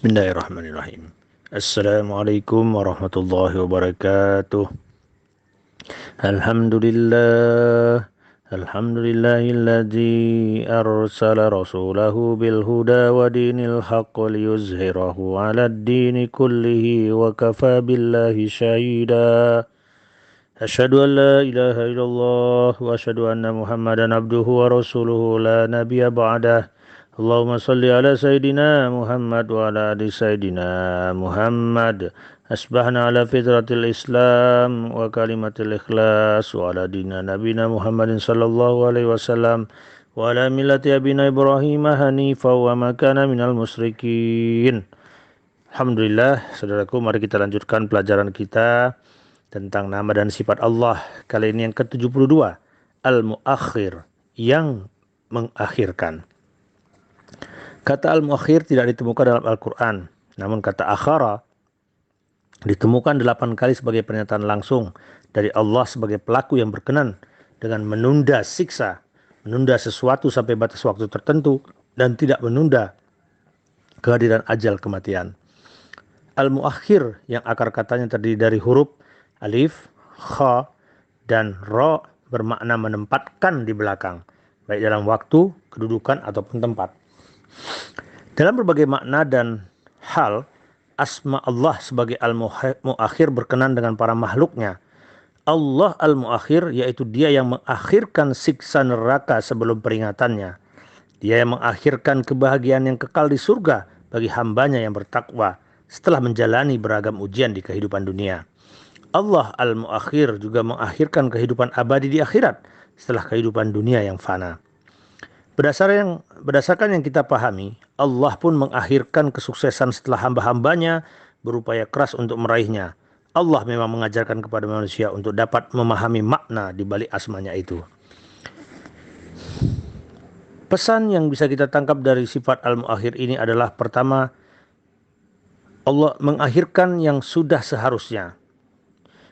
Bismillahirrahmanirrahim. Assalamualaikum warahmatullahi wabarakatuh. Alhamdulillah. Alhamdulillahilladzi arsala rasulahu bil huda wa dinil haqq liyuzhirahu 'alad dini kullihi wa kafa billahi syahida. Asyhadu an la ilaha illallah wa asyhadu anna Muhammadan abduhu wa rasuluhu la nabiyya ba'dah. Allahumma salli ala Sayyidina Muhammad wa ala ali Sayyidina Muhammad. Asbahna ala fitratil Islam wa kalimatil ikhlas wa ala dina nabina Muhammadin sallallahu alaihi wasallam wa ala millati abina Ibrahim hanifa wa ma kana minal musyrikin. Alhamdulillah, saudaraku, mari kita lanjutkan pelajaran kita tentang nama dan sifat Allah. Kali ini yang ke-72, Al-Muakhir, yang mengakhirkan. Kata al-muakhir tidak ditemukan dalam Al-Quran. Namun kata akhara ditemukan 8 kali sebagai pernyataan langsung dari Allah sebagai pelaku yang berkenan dengan menunda siksa, menunda sesuatu sampai batas waktu tertentu, dan tidak menunda kehadiran ajal kematian. Al-muakhir yang akar katanya terdiri dari huruf alif, kha, dan ro bermakna menempatkan di belakang, baik dalam waktu, kedudukan, ataupun tempat. Dalam berbagai makna dan hal, asma Allah sebagai Al-Muakhir berkenan dengan para makhluknya. Allah Al-Muakhir yaitu Dia yang mengakhirkan siksa neraka sebelum peringatannya. Dia yang mengakhirkan kebahagiaan yang kekal di surga bagi hambanya yang bertakwa setelah menjalani beragam ujian di kehidupan dunia. Allah Al-Muakhir juga mengakhirkan kehidupan abadi di akhirat setelah kehidupan dunia yang fana. Berdasarkan yang kita pahami, Allah pun mengakhirkan kesuksesan setelah hamba-hambanya berupaya keras untuk meraihnya. Allah memang mengajarkan kepada manusia untuk dapat memahami makna di balik asmanya itu. Pesan yang bisa kita tangkap dari sifat Al-Muakhir ini adalah, pertama, Allah mengakhirkan yang sudah seharusnya.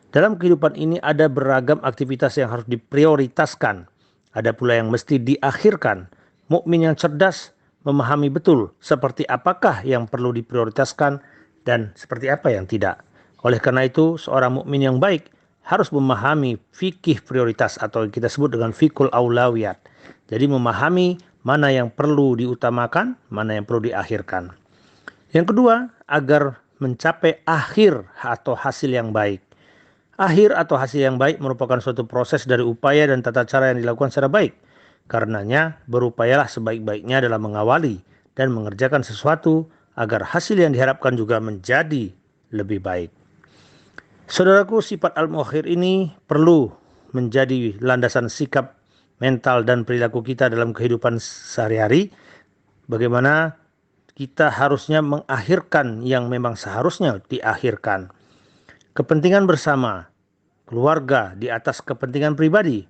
Dalam kehidupan ini ada beragam aktivitas yang harus diprioritaskan. Ada pula yang mesti diakhirkan. Mukmin yang cerdas memahami betul seperti apakah yang perlu diprioritaskan dan seperti apa yang tidak. Oleh karena itu, seorang mukmin yang baik harus memahami fikih prioritas atau yang kita sebut dengan fikul aulawiyat. Jadi memahami mana yang perlu diutamakan, mana yang perlu diakhirkan. Yang kedua, agar mencapai akhir atau hasil yang baik. Akhir atau hasil yang baik merupakan suatu proses dari upaya dan tata cara yang dilakukan secara baik. Karenanya, berupayalah sebaik-baiknya dalam mengawali dan mengerjakan sesuatu agar hasil yang diharapkan juga menjadi lebih baik. Saudaraku, sifat Al-Muakhir ini perlu menjadi landasan sikap, mental, dan perilaku kita dalam kehidupan sehari-hari. Bagaimana kita harusnya mengakhirkan yang memang seharusnya diakhirkan. Kepentingan bersama, keluarga di atas kepentingan pribadi.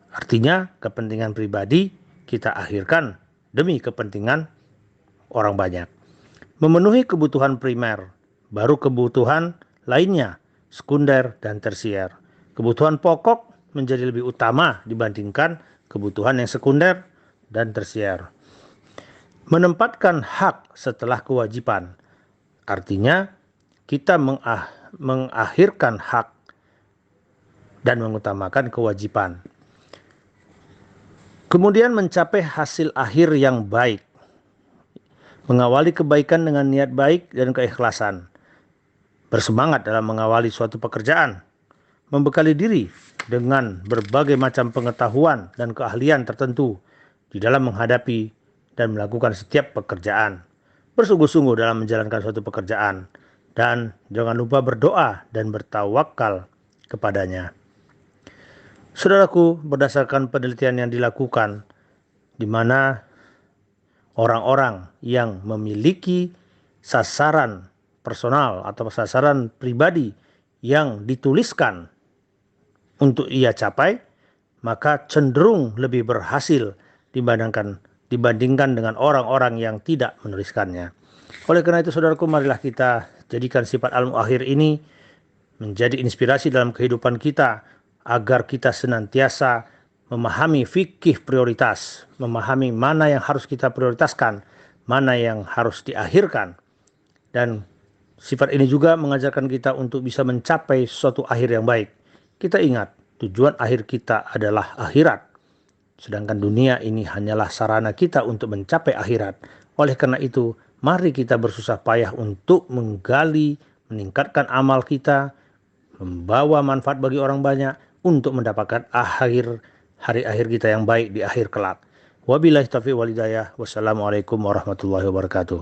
Artinya kepentingan pribadi kita akhirkan demi kepentingan orang banyak. Memenuhi kebutuhan primer, baru kebutuhan lainnya, sekunder dan tersier. Kebutuhan pokok menjadi lebih utama dibandingkan kebutuhan yang sekunder dan tersier. Menempatkan hak setelah kewajiban. Artinya kita mengakhirkan hak dan mengutamakan kewajiban. Kemudian mencapai hasil akhir yang baik. Mengawali kebaikan dengan niat baik dan keikhlasan. Bersemangat dalam mengawali suatu pekerjaan. Membekali diri dengan berbagai macam pengetahuan dan keahlian tertentu di dalam menghadapi dan melakukan setiap pekerjaan. Bersungguh-sungguh dalam menjalankan suatu pekerjaan. Dan jangan lupa berdoa dan bertawakal kepadanya. Saudaraku, berdasarkan penelitian yang dilakukan, di mana orang-orang yang memiliki sasaran personal atau sasaran pribadi yang dituliskan untuk ia capai, maka cenderung lebih berhasil dibandingkan dengan orang-orang yang tidak menuliskannya. Oleh karena itu, saudaraku, marilah kita jadikan sifat Al-Muakhir ini menjadi inspirasi dalam kehidupan kita agar kita senantiasa memahami fikih prioritas, memahami mana yang harus kita prioritaskan, mana yang harus diakhirkan, Dan sifat ini juga mengajarkan kita untuk bisa mencapai suatu akhir yang baik. Kita ingat, tujuan akhir kita adalah akhirat. Sedangkan dunia ini hanyalah sarana kita untuk mencapai akhirat. Oleh karena itu, mari kita bersusah payah untuk menggali, meningkatkan amal kita, membawa manfaat bagi orang banyak untuk mendapatkan hari akhir kita yang baik di akhir kelak. Wabillahi taufiq wal hidayah. Wassalamualaikum warahmatullahi wabarakatuh.